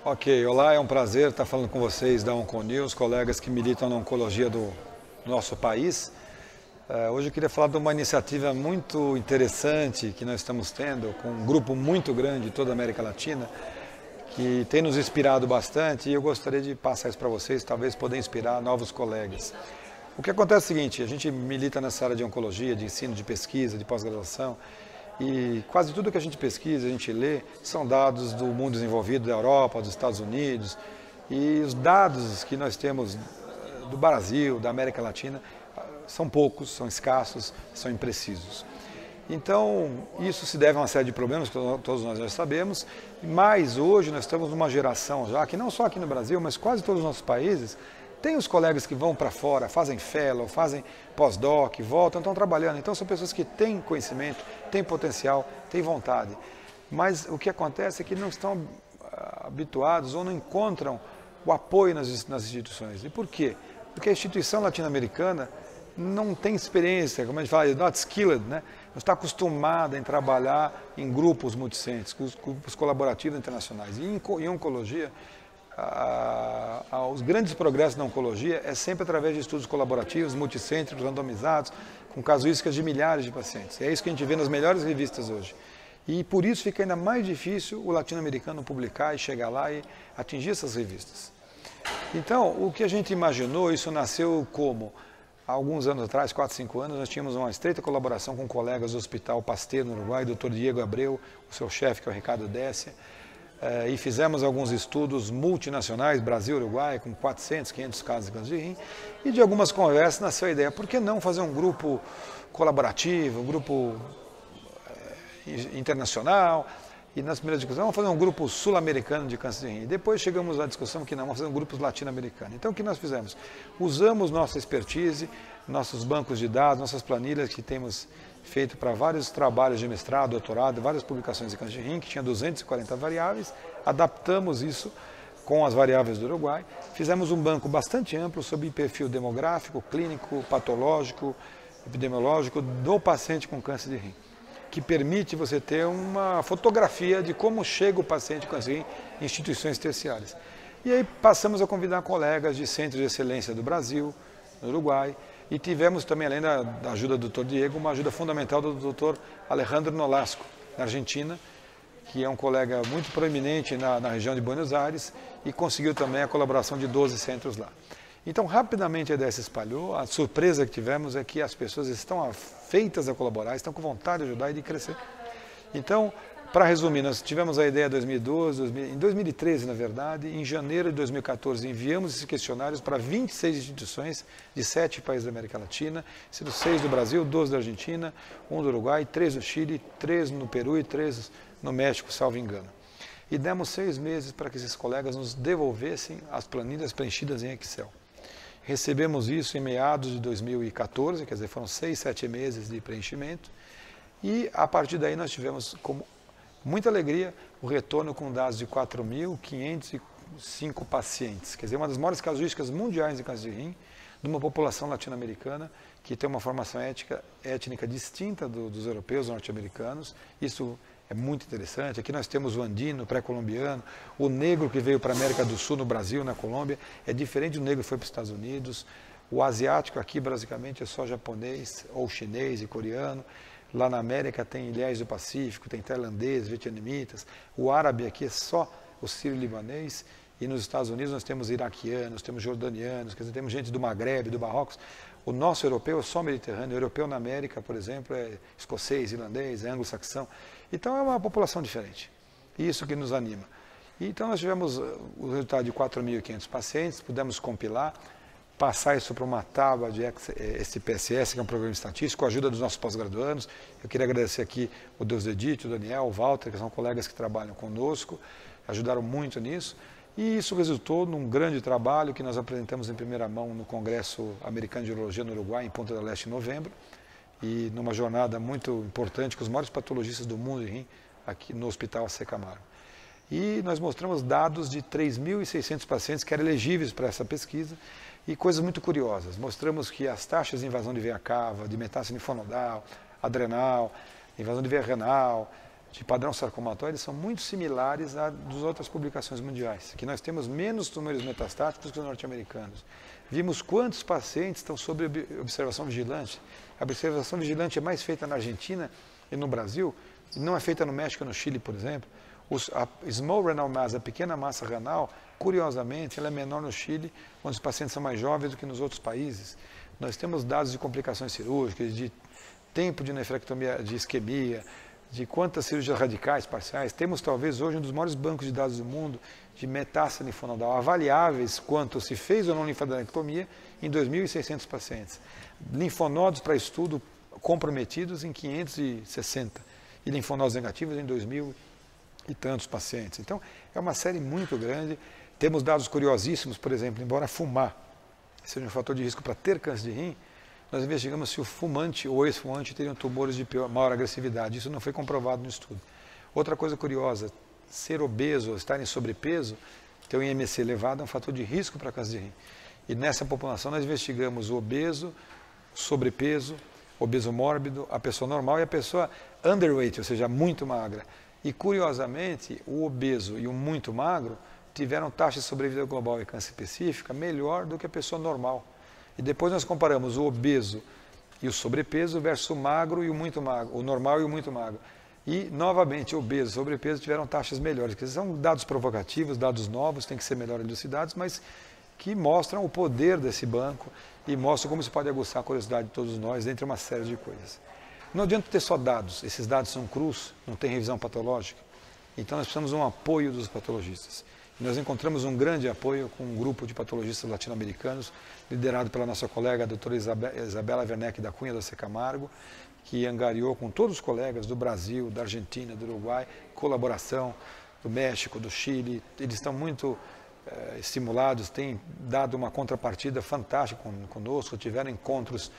Ok, olá, é um prazer estar falando com vocês da OncoNews, colegas que militam na oncologia do nosso país. Hoje eu queria falar de uma iniciativa muito interessante que nós estamos tendo com um grupo muito grande de toda a América Latina, que tem nos inspirado bastante, e eu gostaria de passar isso para vocês, talvez poder inspirar novos colegas. O que acontece é o seguinte: a gente milita nessa área de oncologia, de ensino, de pesquisa, de pós-graduação, e quase tudo que a gente pesquisa, a gente lê, são dados do mundo desenvolvido, da Europa, dos Estados Unidos, e os dados que nós temos do Brasil, da América Latina, são poucos, são escassos, são imprecisos. Então, isso se deve a uma série de problemas que todos nós já sabemos, mas hoje nós estamos numa geração já, que não só aqui no Brasil, mas quase todos os nossos países, tem os colegas que vão para fora, fazem fellow, fazem pós-doc, voltam, estão trabalhando. Então são pessoas que têm conhecimento, têm potencial, têm vontade. Mas o que acontece é que não estão habituados ou não encontram o apoio nas instituições. E por quê? Porque a instituição latino-americana não tem experiência, como a gente fala, not skilled, né? Não está acostumada em trabalhar em grupos multicêntricos, grupos colaborativos internacionais. E em oncologia, os grandes progressos na oncologia é sempre através de estudos colaborativos, multicêntricos, randomizados, com casuísticas de milhares de pacientes. É isso que a gente vê nas melhores revistas hoje. E por isso fica ainda mais difícil o latino-americano publicar e chegar lá e atingir essas revistas. Então, o que a gente imaginou, isso nasceu como? Há alguns anos atrás, 4, 5 anos, nós tínhamos uma estreita colaboração com colegas do Hospital Pasteur, no Uruguai, o Dr. Diego Abreu, o seu chefe, que é o Ricardo Décia, e fizemos alguns estudos multinacionais, Brasil, Uruguai, com 400, 500 casos de câncer de rim, e de algumas conversas nasceu a ideia, por que não fazer um grupo colaborativo, um grupo internacional, e nas primeiras discussões, vamos fazer um grupo sul-americano de câncer de rim. E depois chegamos à discussão que não, vamos fazer um grupo latino-americano. Então o que nós fizemos? Usamos nossa expertise, nossos bancos de dados, nossas planilhas que temos feito para vários trabalhos de mestrado, doutorado, várias publicações de câncer de rim, que tinha 240 variáveis, adaptamos isso com as variáveis do Uruguai, fizemos um banco bastante amplo sobre perfil demográfico, clínico, patológico, epidemiológico do paciente com câncer de rim, que permite você ter uma fotografia de como chega o paciente com câncer de rim em instituições terciárias. E aí passamos a convidar colegas de centros de excelência do Brasil, no Uruguai, e tivemos também, além da ajuda do Dr. Diego, uma ajuda fundamental do Dr. Alejandro Nolasco, na Argentina, que é um colega muito proeminente na região de Buenos Aires e conseguiu também a colaboração de 12 centros lá. Então, rapidamente a ideia se espalhou, a surpresa que tivemos é que as pessoas estão afeitas a colaborar, estão com vontade de ajudar e de crescer. Então, para resumir, nós tivemos a ideia em 2012, em 2013, na verdade, em janeiro de 2014 enviamos esses questionários para 26 instituições de 7 países da América Latina, sendo 6 do Brasil, 12 da Argentina, 1 do Uruguai, 3 no Chile, 3 no Peru e 3 no México, salvo engano. E demos 6 meses para que esses colegas nos devolvessem as planilhas preenchidas em Excel. Recebemos isso em meados de 2014, quer dizer, foram 6, 7 meses de preenchimento, e a partir daí nós tivemos como muita alegria o retorno com dados de 4.505 pacientes, quer dizer, uma das maiores casuísticas mundiais de câncer de rim, de uma população latino-americana que tem uma formação étnica distinta dos europeus, norte-americanos. Isso é muito interessante. Aqui nós temos o andino, pré-colombiano, o negro que veio para a América do Sul, no Brasil, na Colômbia, é diferente do negro que foi para os Estados Unidos. O asiático aqui, basicamente, é só japonês, ou chinês e coreano. Lá na América tem ilhéus do Pacífico, tem tailandês, vietnamitas. O árabe aqui é só o sírio-libanês. E nos Estados Unidos nós temos iraquianos, temos jordanianos, quer dizer, temos gente do Magrebe, do Marrocos. O nosso europeu é só mediterrâneo. O europeu na América, por exemplo, é escocês, irlandês, é anglo-saxão. Então é uma população diferente. Isso que nos anima. Então nós tivemos o resultado de 4.500 pacientes, pudemos compilar, passar isso para uma tábua de SPSS, que é um programa estatístico, com a ajuda dos nossos pós-graduandos. Eu queria agradecer aqui o Deus Edith, o Daniel, o Walter, que são colegas que trabalham conosco, ajudaram muito nisso. E isso resultou num grande trabalho que nós apresentamos em primeira mão no Congresso Americano de Urologia no Uruguai, em Punta del Este, em novembro, e numa jornada muito importante com os maiores patologistas do mundo de rim, aqui no Hospital AC Camargo. E nós mostramos dados de 3.600 pacientes que eram elegíveis para essa pesquisa e coisas muito curiosas. Mostramos que as taxas de invasão de veia cava, de metástase linfonodal, adrenal, invasão de veia renal, de padrão sarcomatóide são muito similares às das outras publicações mundiais, que nós temos menos tumores metastáticos que os norte-americanos. Vimos quantos pacientes estão sob observação vigilante. A observação vigilante é mais feita na Argentina e no Brasil, e não é feita no México e no Chile, por exemplo. A small renal mass, a pequena massa renal, curiosamente, ela é menor no Chile, onde os pacientes são mais jovens do que nos outros países. Nós temos dados de complicações cirúrgicas, de tempo de nefrectomia, de isquemia, de quantas cirurgias radicais parciais. Temos talvez hoje um dos maiores bancos de dados do mundo de metástase linfonodal, avaliáveis quanto se fez ou não linfadenectomia em 2.600 pacientes. Linfonodos para estudo comprometidos em 560 e linfonodos negativos em 2.000 e tantos pacientes. Então, é uma série muito grande. Temos dados curiosíssimos, por exemplo, embora fumar seja um fator de risco para ter câncer de rim, nós investigamos se o fumante ou ex-fumante teriam tumores de maior agressividade. Isso não foi comprovado no estudo. Outra coisa curiosa, ser obeso ou estar em sobrepeso, ter um IMC elevado é um fator de risco para câncer de rim. E nessa população nós investigamos o obeso, sobrepeso, obeso mórbido, a pessoa normal e a pessoa underweight, ou seja, muito magra. E curiosamente, o obeso e o muito magro tiveram taxa de sobrevida global e câncer específica melhor do que a pessoa normal. E depois nós comparamos o obeso e o sobrepeso versus o magro e o muito magro, o normal e o muito magro. E, novamente, obeso e sobrepeso tiveram taxas melhores. Que são dados provocativos, dados novos, têm que ser melhor elucidados, mas que mostram o poder desse banco e mostram como isso pode aguçar a curiosidade de todos nós, entre uma série de coisas. Não adianta ter só dados, esses dados são crus, não tem revisão patológica. Então nós precisamos de um apoio dos patologistas. Nós encontramos um grande apoio com um grupo de patologistas latino-americanos, liderado pela nossa colega a doutora Isabela Werneck da Cunha da AC Camargo, que angariou com todos os colegas do Brasil, da Argentina, do Uruguai, colaboração do México, do Chile. Eles estão muito estimulados, têm dado uma contrapartida fantástica conosco, tiveram encontros,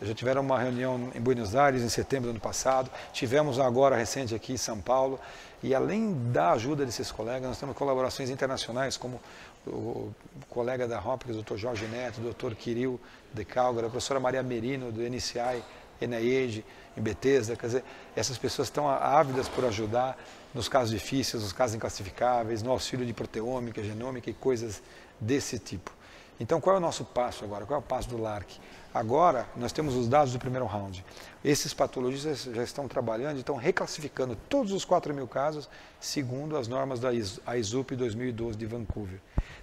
já tiveram uma reunião em Buenos Aires em setembro do ano passado, tivemos agora recente aqui em São Paulo, e além da ajuda desses colegas, nós temos colaborações internacionais, como o colega da Hopkins, o Dr. Jorge Neto, o Dr. Kirill de Calgary, a professora Maria Merino, do NCI, NIH, em Bethesda. Quer dizer, essas pessoas estão ávidas por ajudar nos casos difíceis, nos casos inclassificáveis, no auxílio de proteômica, genômica e coisas desse tipo. Então, qual é o nosso passo agora? Qual é o passo do LARC? Agora, nós temos os dados do primeiro round. Esses patologistas já estão trabalhando e estão reclassificando todos os 4.000 casos segundo as normas da ISUP 2012 de Vancouver.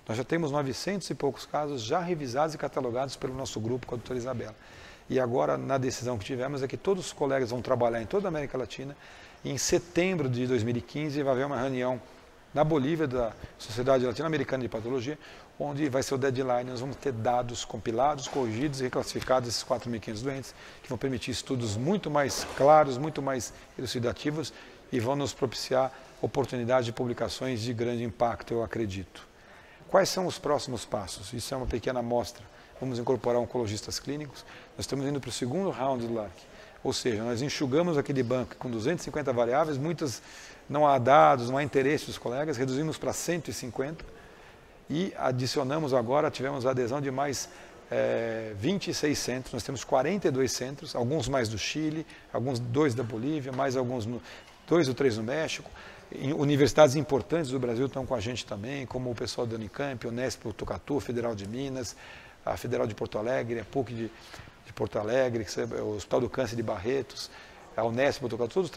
Nós já temos 900 e poucos casos já revisados e catalogados pelo nosso grupo com a doutora Isabela. E agora, na decisão que tivemos, é que todos os colegas vão trabalhar em toda a América Latina e em setembro de 2015 vai haver uma reunião na Bolívia, da Sociedade Latino-Americana de Patologia, onde vai ser o deadline, nós vamos ter dados compilados, corrigidos e reclassificados desses 4.500 doentes, que vão permitir estudos muito mais claros, muito mais elucidativos e vão nos propiciar oportunidades de publicações de grande impacto, eu acredito. Quais são os próximos passos? Isso é uma pequena amostra. Vamos incorporar oncologistas clínicos. Nós estamos indo para o segundo round do LARC. Ou seja, nós enxugamos aquele banco com 250 variáveis, muitas não há dados, não há interesse dos colegas, reduzimos para 150 e adicionamos agora, tivemos a adesão de mais 26 centros, nós temos 42 centros, alguns mais do Chile, alguns 2 da Bolívia, mais alguns 2 ou 3 no México. Universidades importantes do Brasil estão com a gente também, como o pessoal da Unicamp, Unesp, Botucatu, Federal de Minas, a Federal de Porto Alegre, a PUC de Porto Alegre, o Hospital do Câncer de Barretos, a Unesp, Botucatu, todos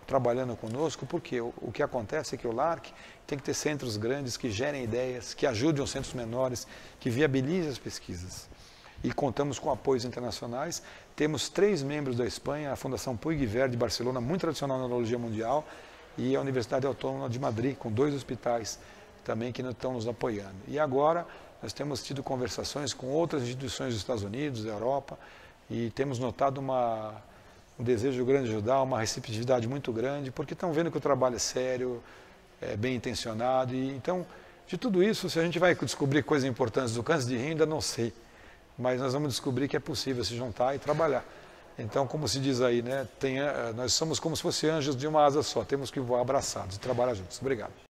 trabalhando conosco, porque o que acontece é que o LARC tem que ter centros grandes que gerem ideias, que ajudem os centros menores, que viabilizem as pesquisas. E contamos com apoios internacionais. Temos 3 membros da Espanha, a Fundação Puig y Ver de Barcelona, muito tradicional na neurologia mundial, e a Universidade Autônoma de Madrid, com 2 hospitais também que estão nos apoiando. E agora nós temos tido conversações com outras instituições dos Estados Unidos, da Europa, e temos notado um desejo grande de ajudar, uma receptividade muito grande, porque estão vendo que o trabalho é sério, é bem intencionado. E, então, de tudo isso, se a gente vai descobrir coisas importantes do câncer de rim, ainda não sei. Mas nós vamos descobrir que é possível se juntar e trabalhar. Então, como se diz aí, né, nós somos como se fossem anjos de uma asa só, temos que voar abraçados e trabalhar juntos. Obrigado.